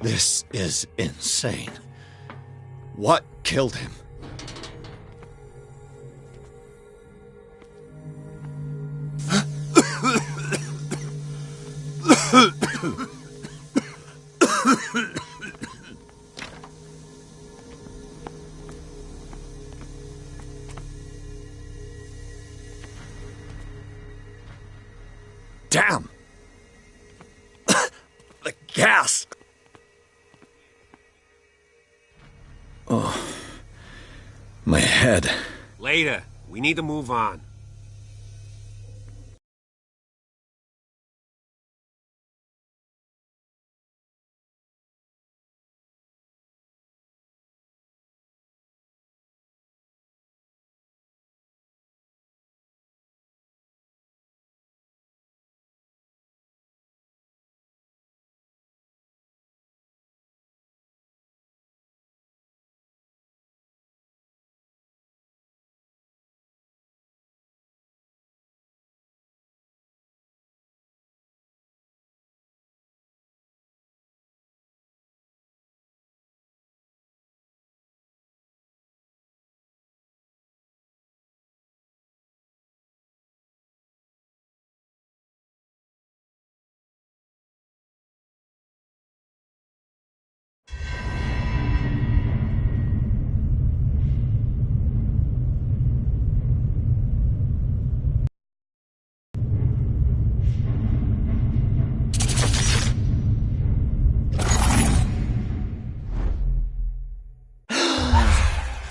This is insane. What killed him? Damn! The gas! Oh, my head. Later. We need to move on.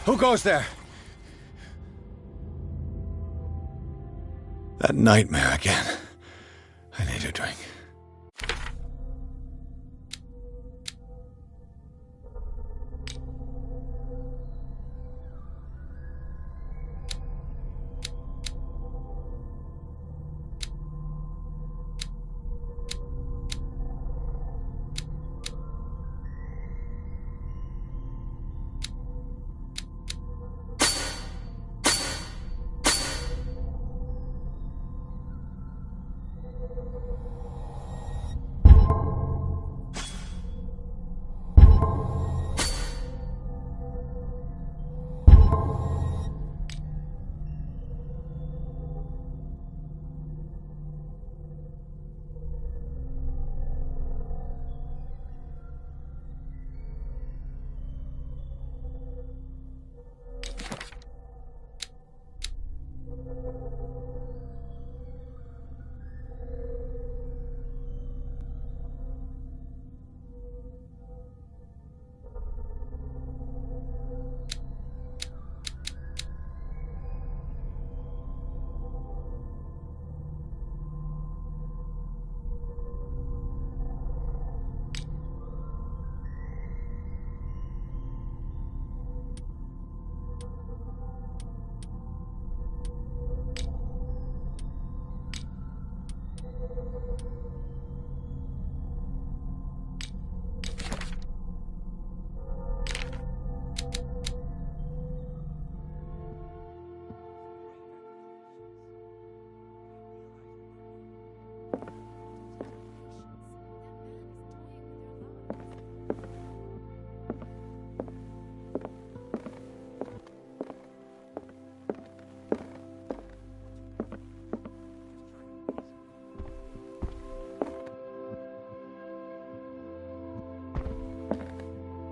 Who goes there? That nightmare again. I need a drink.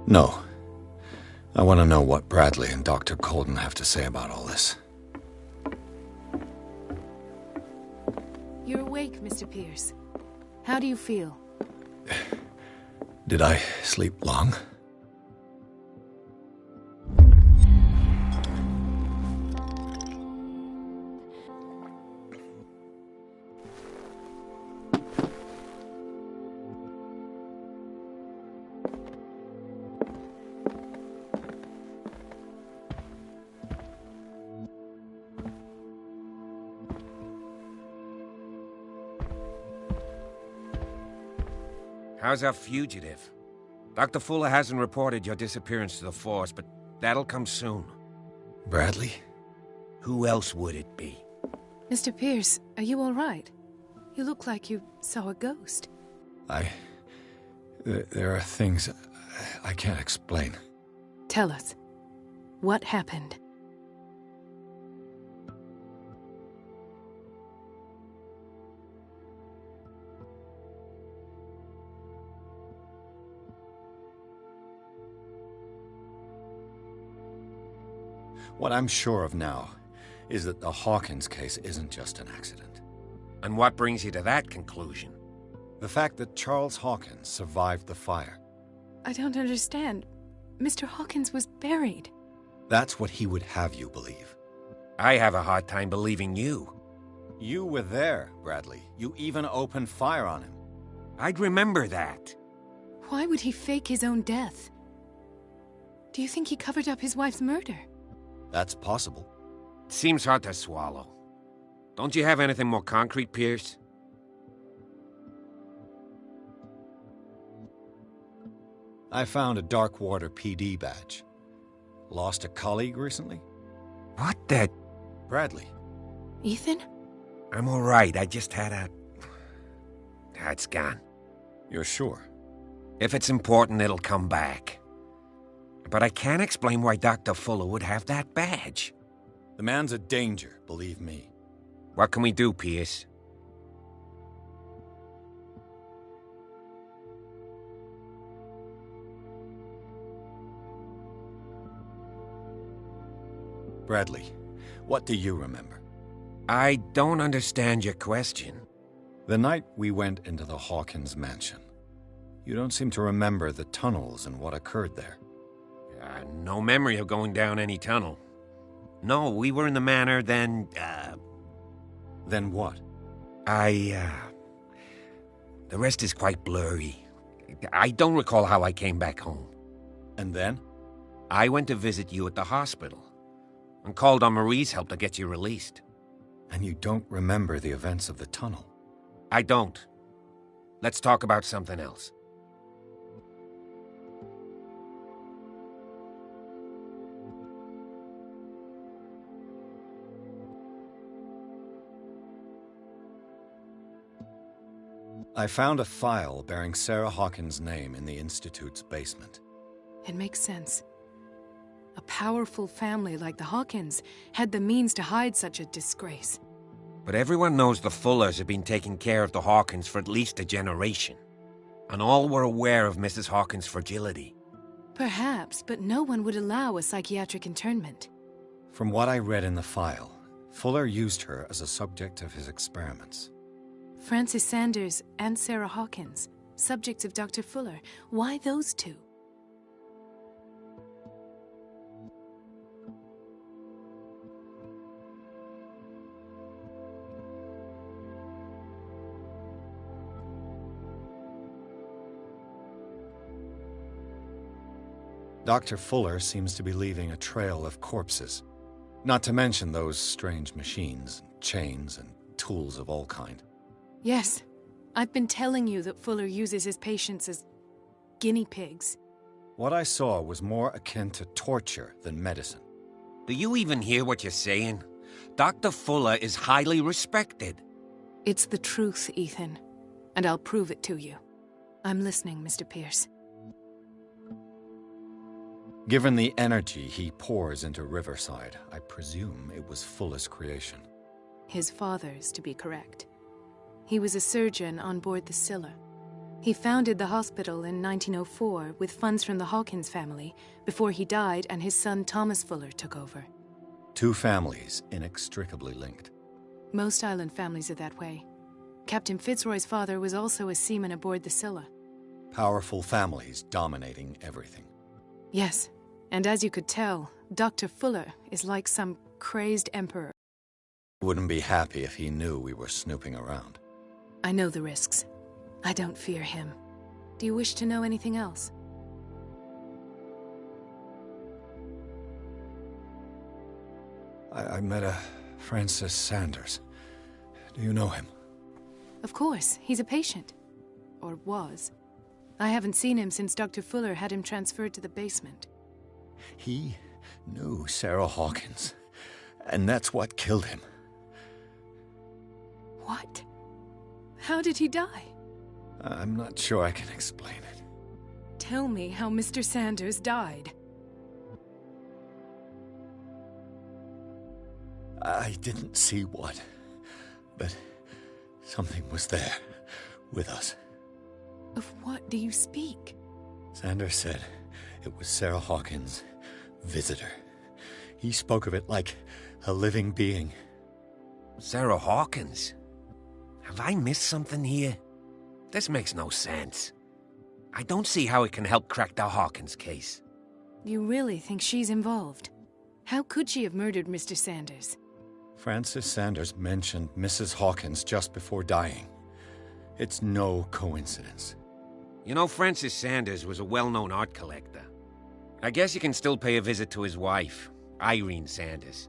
No. I want to know what Bradley and Dr. Colden have to say about all this. You're awake, Mr. Pierce. How do you feel? Did I sleep long? How's our fugitive? Dr. Fuller hasn't reported your disappearance to the force, but that'll come soon. Bradley? Who else would it be? Mr. Pierce, are you all right? You look like you saw a ghost. There are things I can't explain. Tell us. What happened? What I'm sure of now is that the Hawkins case isn't just an accident. And what brings you to that conclusion? The fact that Charles Hawkins survived the fire. I don't understand. Mr. Hawkins was buried. That's what he would have you believe. I have a hard time believing you. You were there, Bradley. You even opened fire on him. I'd remember that. Why would he fake his own death? Do you think he covered up his wife's murder? That's possible. Seems hard to swallow. Don't you have anything more concrete, Pierce? I found a Darkwater PD badge. Lost a colleague recently? What the... Bradley. Ethan? I'm all right. I just had a... It's gone. You're sure? If it's important, it'll come back. But I can't explain why Dr. Fuller would have that badge. The man's a danger, believe me. What can we do, Pierce? Bradley, what do you remember? I don't understand your question. The night we went into the Hawkins mansion. You don't seem to remember the tunnels and what occurred there. No memory of going down any tunnel. No, we were in the manor, then, Then what? The rest is quite blurry. I don't recall how I came back home. And then? I went to visit you at the hospital, and called on Marie's help to get you released. And you don't remember the events of the tunnel? I don't. Let's talk about something else. I found a file bearing Sarah Hawkins' name in the Institute's basement. It makes sense. A powerful family like the Hawkins had the means to hide such a disgrace. But everyone knows the Fullers have been taking care of the Hawkins for at least a generation. And all were aware of Mrs. Hawkins' fragility. Perhaps, but no one would allow a psychiatric internment. From what I read in the file, Fuller used her as a subject of his experiments. Francis Sanders and Sarah Hawkins, subjects of Dr. Fuller. Why those two? Dr. Fuller seems to be leaving a trail of corpses. Not to mention those strange machines, chains, and tools of all kind. Yes. I've been telling you that Fuller uses his patients as guinea pigs. What I saw was more akin to torture than medicine. Do you even hear what you're saying? Dr. Fuller is highly respected. It's the truth, Ethan. And I'll prove it to you. I'm listening, Mr. Pierce. Given the energy he pours into Riverside, I presume it was Fuller's creation. His father's, to be correct. He was a surgeon on board the Scylla. He founded the hospital in 1904 with funds from the Hawkins family before he died and his son Thomas Fuller took over. Two families inextricably linked. Most island families are that way. Captain Fitzroy's father was also a seaman aboard the Scylla. Powerful families dominating everything. Yes, and as you could tell, Dr. Fuller is like some crazed emperor. He wouldn't be happy if he knew we were snooping around. I know the risks. I don't fear him. Do you wish to know anything else? I met a Francis Sanders. Do you know him? Of course, he's a patient. Or was. I haven't seen him since Dr. Fuller had him transferred to the basement. He knew Sarah Hawkins, and that's what killed him. What? How did he die? I'm not sure I can explain it. Tell me how Mr. Sanders died. I didn't see what, but something was there, with us. Of what do you speak? Sanders said it was Sarah Hawkins' visitor. He spoke of it like a living being. Sarah Hawkins? Have I missed something here? This makes no sense. I don't see how it can help crack the Hawkins case. You really think she's involved? How could she have murdered Mr. Sanders? Francis Sanders mentioned Mrs. Hawkins just before dying. It's no coincidence. You know, Francis Sanders was a well-known art collector. I guess you can still pay a visit to his wife, Irene Sanders.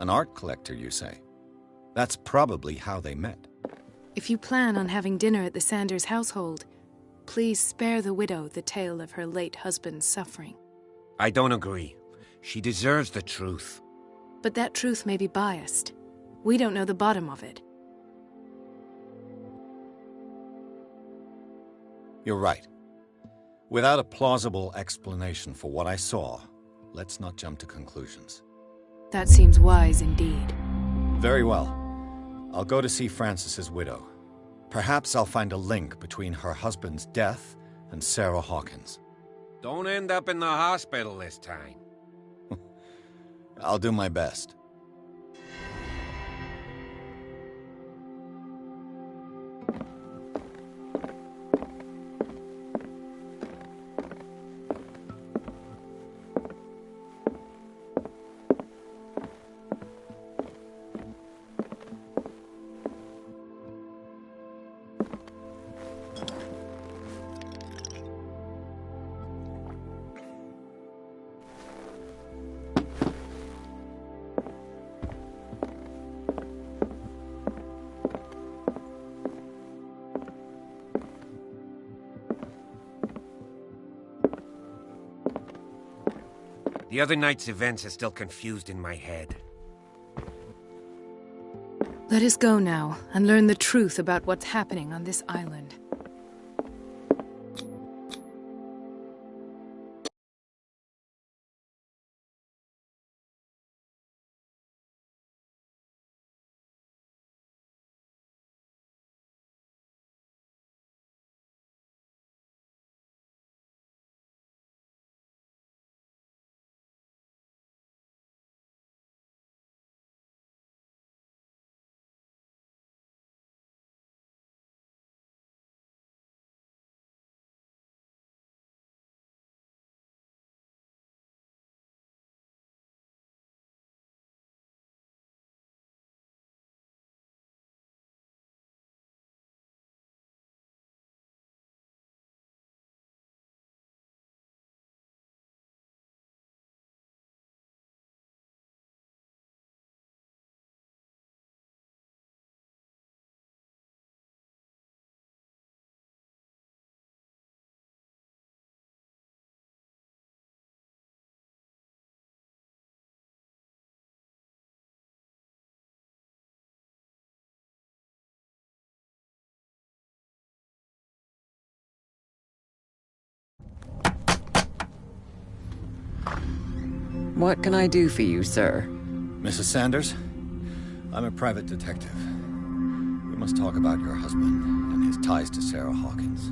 An art collector, you say? That's probably how they met. If you plan on having dinner at the Sanders household, please spare the widow the tale of her late husband's suffering. I don't agree. She deserves the truth. But that truth may be biased. We don't know the bottom of it. You're right. Without a plausible explanation for what I saw, let's not jump to conclusions. That seems wise indeed. Very well. I'll go to see Francis's widow. Perhaps I'll find a link between her husband's death and Sarah Hawkins. Don't end up in the hospital this time. I'll do my best. The other night's events are still confused in my head. Let us go now and learn the truth about what's happening on this island. What can I do for you, sir? Mrs. Sanders? I'm a private detective. We must talk about your husband and his ties to Sarah Hawkins.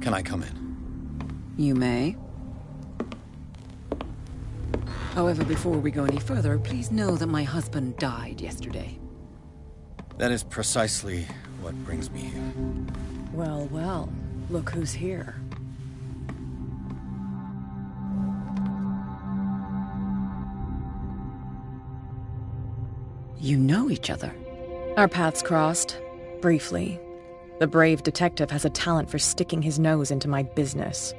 Can I come in? You may. However, before we go any further, please know that my husband died yesterday. That is precisely what brings me here. Well, well, look who's here. You know each other. Our paths crossed, briefly. The brave detective has a talent for sticking his nose into my business.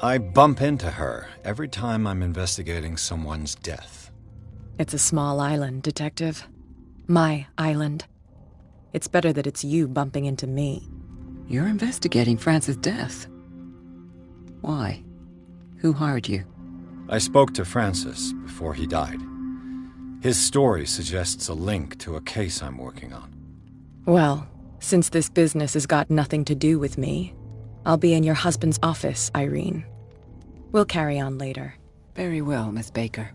I bump into her every time I'm investigating someone's death. It's a small island, Detective. My island. It's better that it's you bumping into me. You're investigating Francis' death. Why? Who hired you? I spoke to Francis before he died. His story suggests a link to a case I'm working on. Well, since this business has got nothing to do with me, I'll be in your husband's office, Irene. We'll carry on later. Very well, Miss Baker.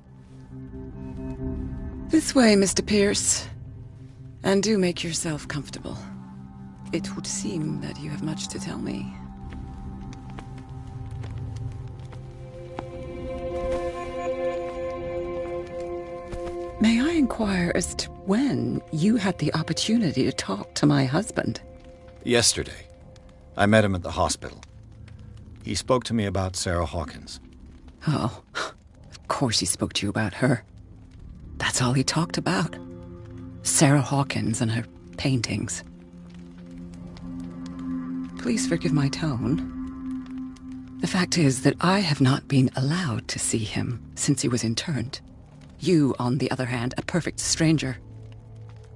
This way, Mr. Pierce. And do make yourself comfortable. It would seem that you have much to tell me. May I inquire as to when you had the opportunity to talk to my husband? Yesterday. I met him at the hospital. He spoke to me about Sarah Hawkins. Oh, of course he spoke to you about her. That's all he talked about. Sarah Hawkins and her paintings. Please forgive my tone. The fact is that I have not been allowed to see him since he was interned. You, on the other hand, a perfect stranger,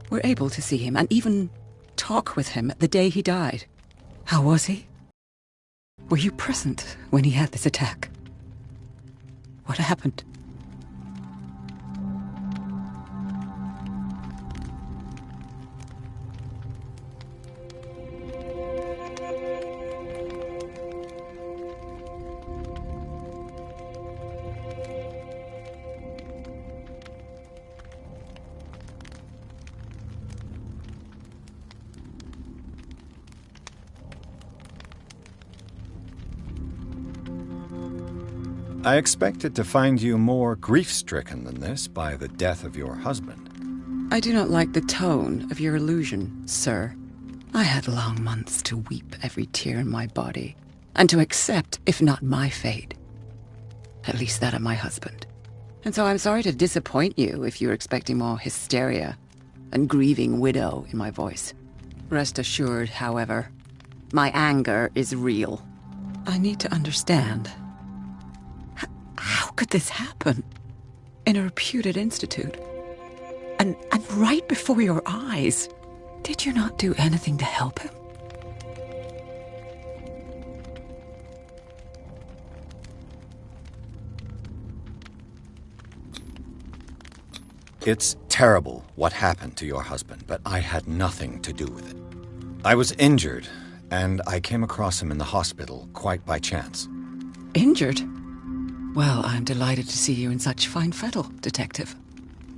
were able to see him and even talk with him the day he died. How was he? Were you present when he had this attack? What happened? I expected to find you more grief-stricken than this by the death of your husband. I do not like the tone of your allusion, sir. I had long months to weep every tear in my body, and to accept, if not my fate, at least that of my husband. And so I'm sorry to disappoint you if you're expecting more hysteria and grieving widow in my voice. Rest assured, however, my anger is real. I need to understand. How could this happen? In a reputed institute? And right before your eyes? Did you not do anything to help him? It's terrible what happened to your husband, but I had nothing to do with it. I was injured, and I came across him in the hospital quite by chance. Injured? Well, I'm delighted to see you in such fine fettle, Detective.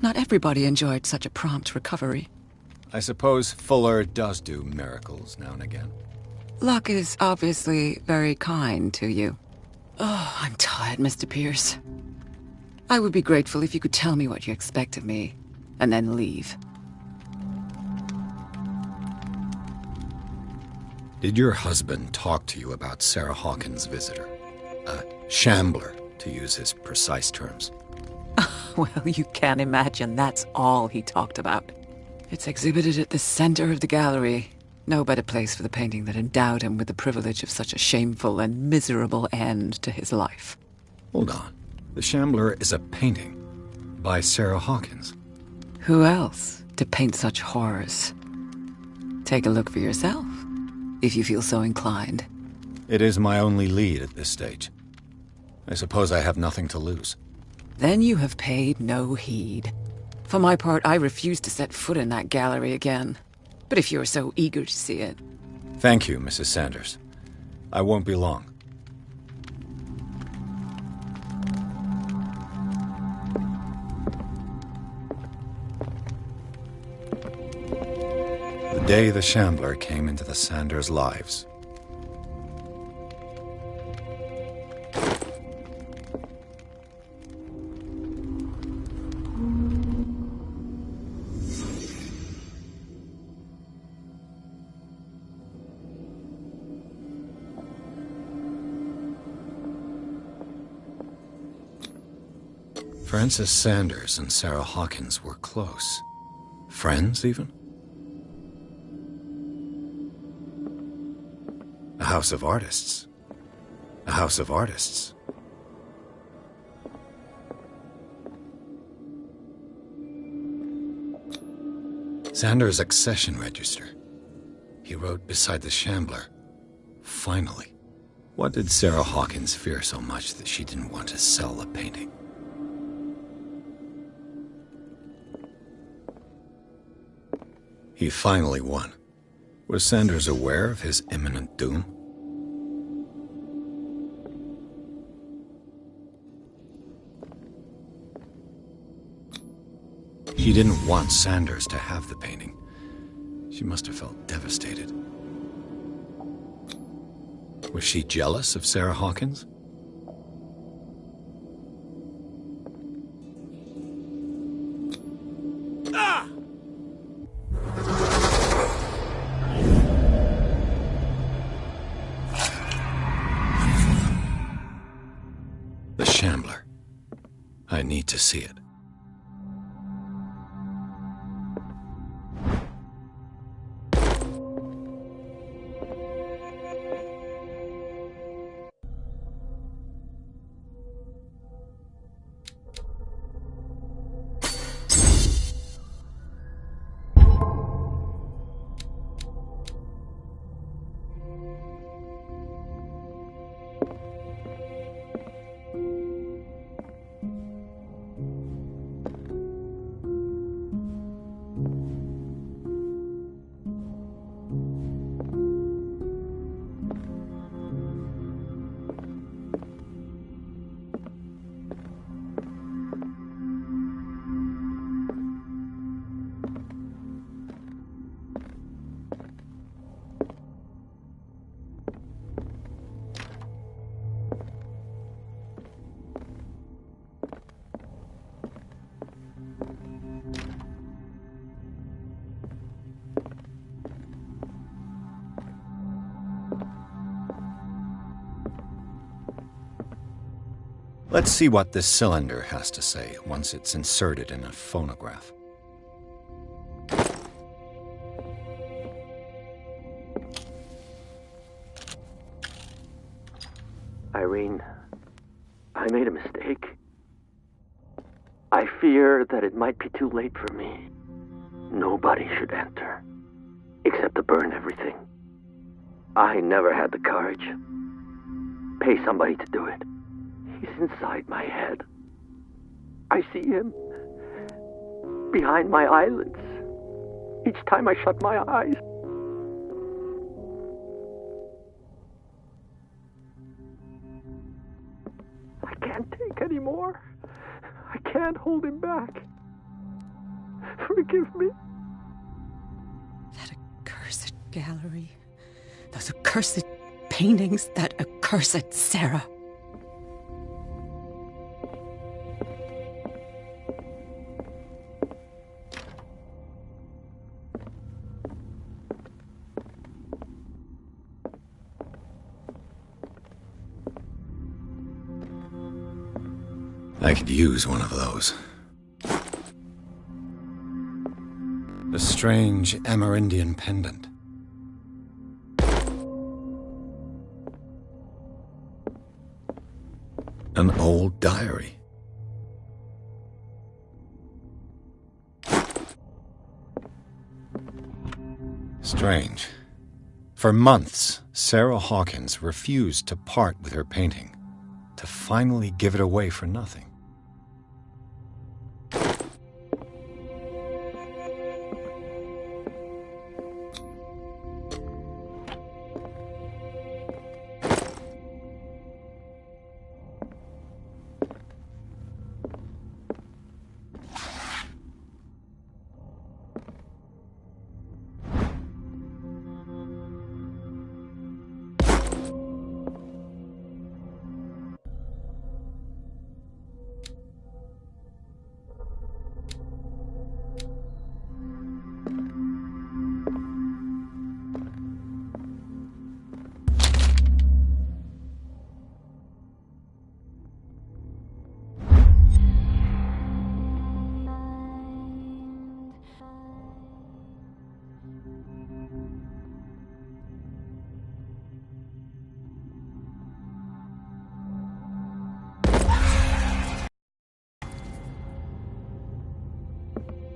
Not everybody enjoyed such a prompt recovery. I suppose Fuller does do miracles now and again. Luck is obviously very kind to you. Oh, I'm tired, Mr. Pierce. I would be grateful if you could tell me what you expect of me, and then leave. Did your husband talk to you about Sarah Hawkins' visitor? A Shambler, to use his precise terms. Well, you can imagine that's all he talked about. It's exhibited at the center of the gallery. No better place for the painting that endowed him with the privilege of such a shameful and miserable end to his life. Hold on. The Shambler is a painting by Sarah Hawkins. Who else to paint such horrors? Take a look for yourself, if you feel so inclined. It is my only lead at this stage. I suppose I have nothing to lose. Then you have paid no heed. For my part, I refuse to set foot in that gallery again. But if you're so eager to see it... Thank you, Mrs. Sanders. I won't be long. The day the Shambler came into the Sanders' lives. Frances Sanders and Sarah Hawkins were close. Friends, even? A house of artists. A house of artists. Sanders' accession register. He wrote beside the Shambler. Finally. What did Sarah Hawkins fear so much that she didn't want to sell the painting? He finally won. Was Sanders aware of his imminent doom? He didn't want Sanders to have the painting. She must have felt devastated. Was she jealous of Sarah Hawkins? The Shambler. I need to see it. Let's see what this cylinder has to say once it's inserted in a phonograph. Irene, I made a mistake. I fear that it might be too late for me. Nobody should enter, except to burn everything. I never had the courage. Pay somebody to do it. He's inside my head. I see him behind my eyelids each time I shut my eyes. I can't take any more. I can't hold him back. Forgive me. That accursed gallery. Those accursed paintings. That accursed Sarah. I could use one of those. A strange Amerindian pendant. An old diary. Strange. For months, Sarah Hawkins refused to part with her painting, to finally give it away for nothing.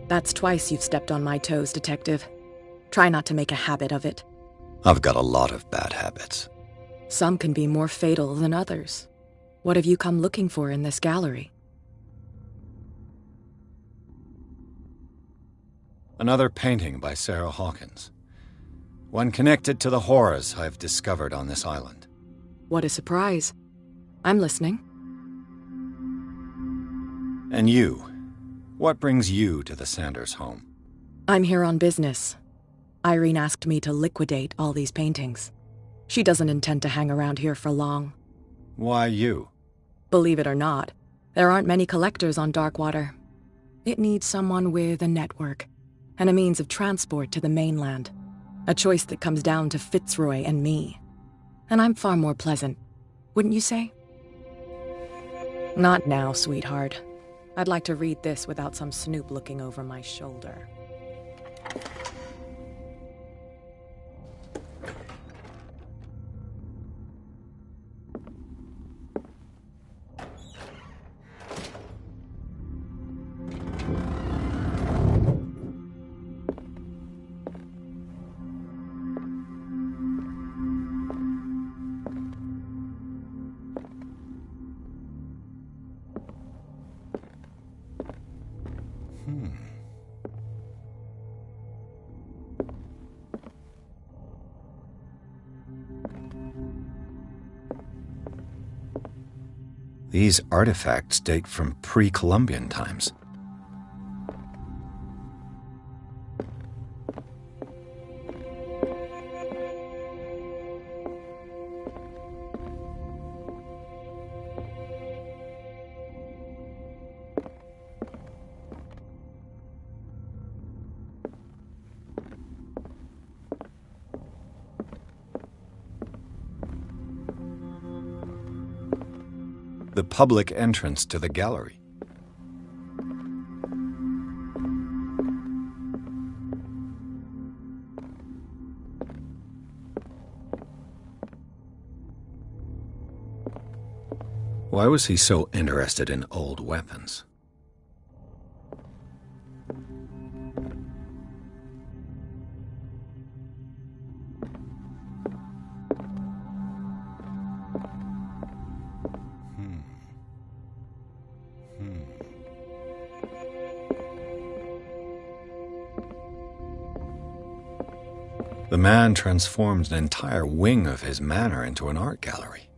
That's twice you've stepped on my toes, Detective. Try not to make a habit of it. I've got a lot of bad habits. Some can be more fatal than others. What have you come looking for in this gallery? Another painting by Sarah Hawkins. One connected to the horrors I've discovered on this island. What a surprise. I'm listening. And you. What brings you to the Sanders home? I'm here on business. Irene asked me to liquidate all these paintings. She doesn't intend to hang around here for long. Why you? Believe it or not, there aren't many collectors on Darkwater. It needs someone with a network and a means of transport to the mainland. A choice that comes down to Fitzroy and me. And I'm far more pleasant, wouldn't you say? Not now, sweetheart. I'd like to read this without some snoop looking over my shoulder. These artifacts date from pre-Columbian times. The public entrance to the gallery. Why was he so interested in old weapons? The man transformed an entire wing of his manor into an art gallery.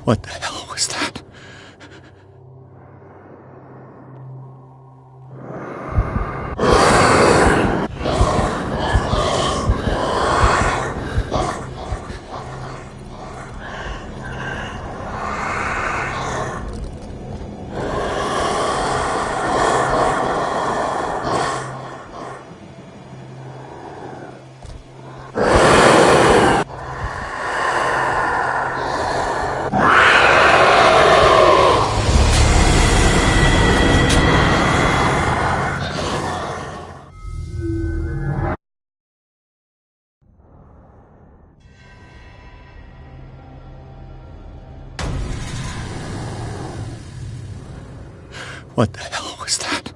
What the hell was that? What the hell was that?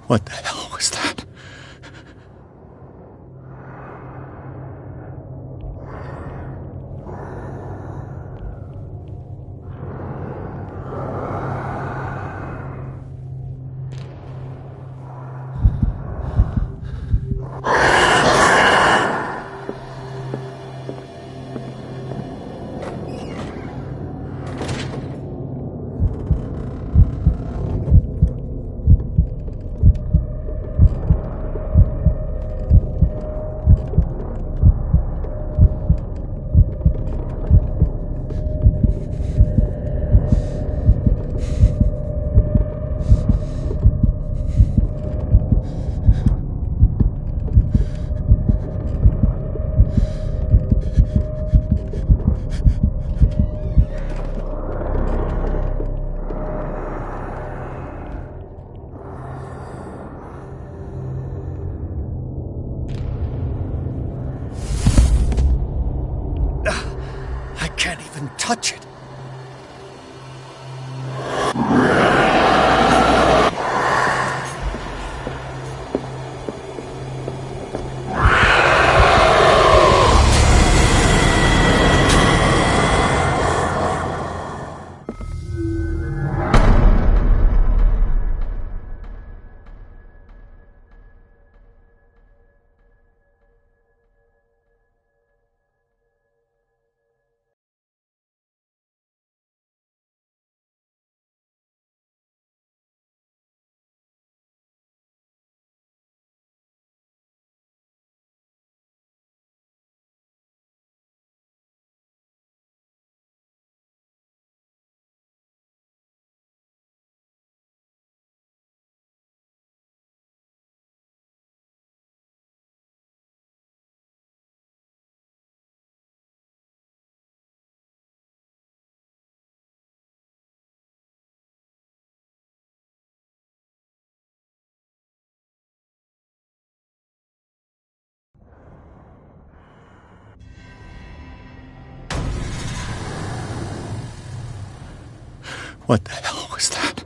What the hell was that? Touch it. What the hell was that?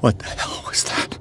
What the hell was that?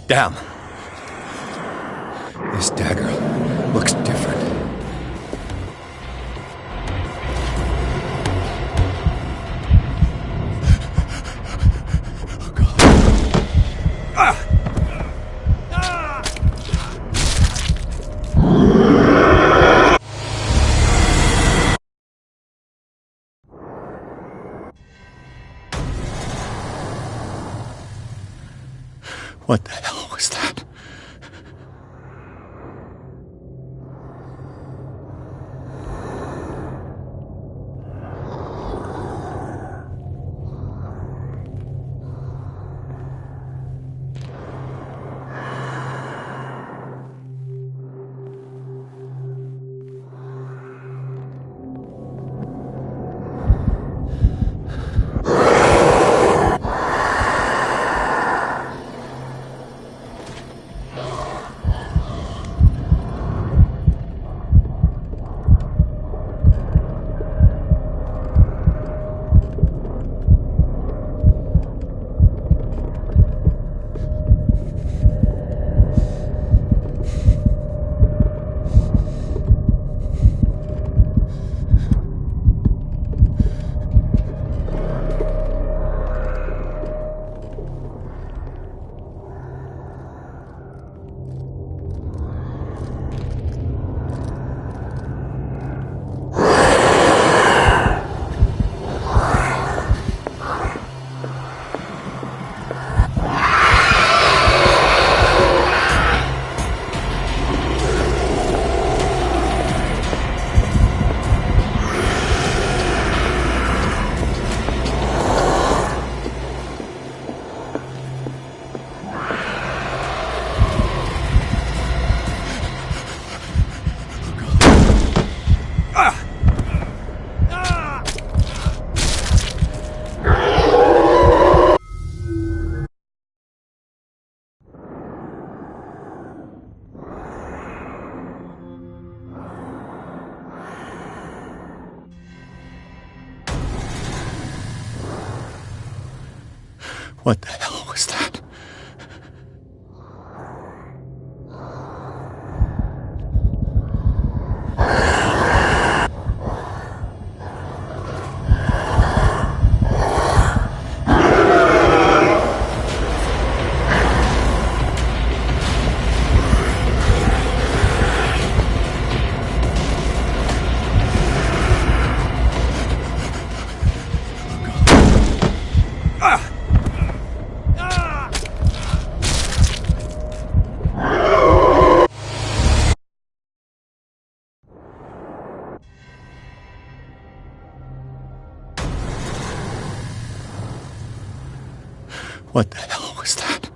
Damn. This dagger looks different. Oh, God. Ah! Ah! What the hell was that? What the hell was that? What the hell was that?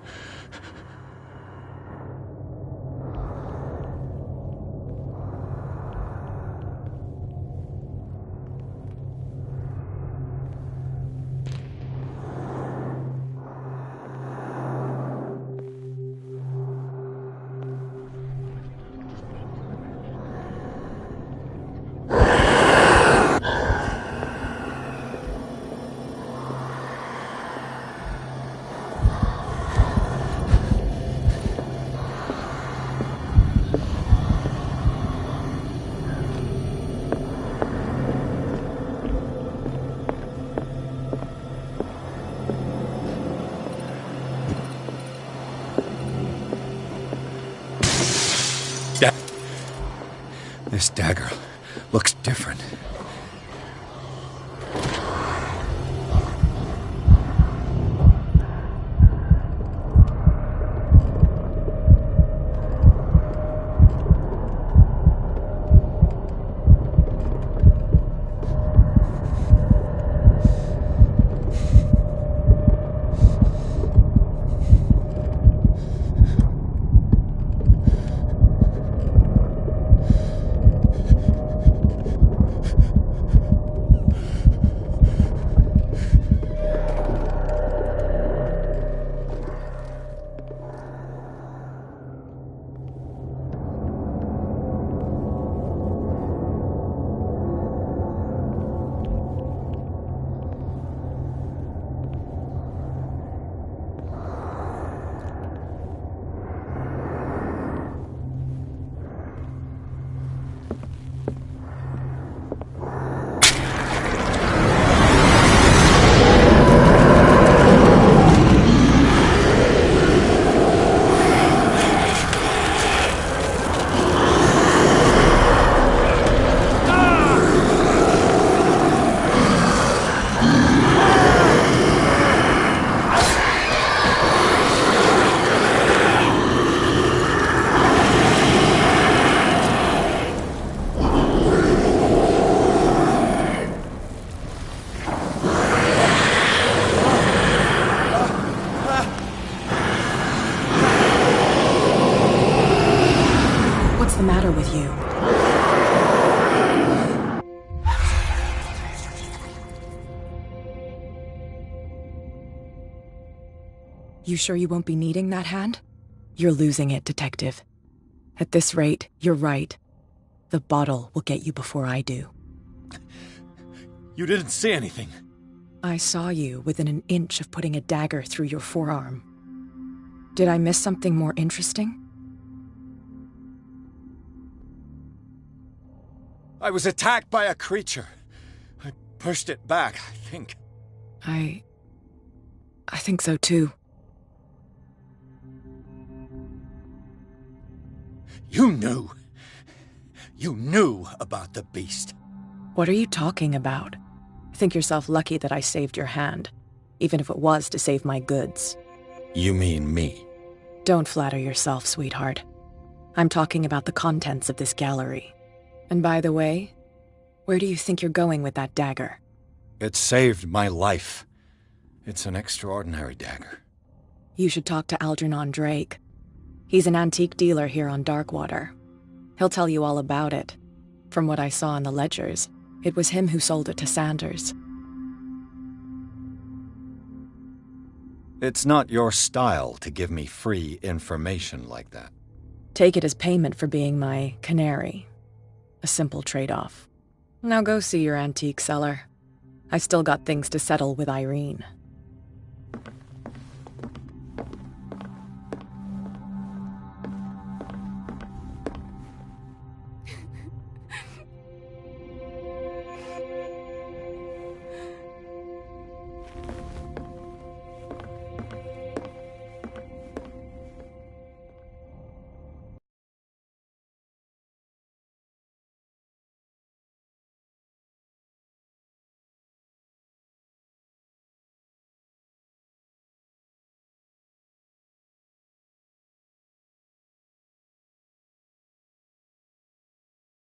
This dagger looks different. You sure you won't be needing that hand? You're losing it, Detective. At this rate, you're right. The bottle will get you before I do. You didn't see anything. I saw you within an inch of putting a dagger through your forearm. Did I miss something more interesting? I was attacked by a creature. I pushed it back, I think. I think so too. You knew. You knew about the beast. What are you talking about? Think yourself lucky that I saved your hand, even if it was to save my goods. You mean me? Don't flatter yourself, sweetheart. I'm talking about the contents of this gallery. And by the way, where do you think you're going with that dagger? It saved my life. It's an extraordinary dagger. You should talk to Algernon Drake. He's an antique dealer here on Darkwater. He'll tell you all about it. From what I saw in the ledgers, it was him who sold it to Sanders. It's not your style to give me free information like that. Take it as payment for being my canary. A simple trade-off. Now go see your antique seller. I still got things to settle with Irene.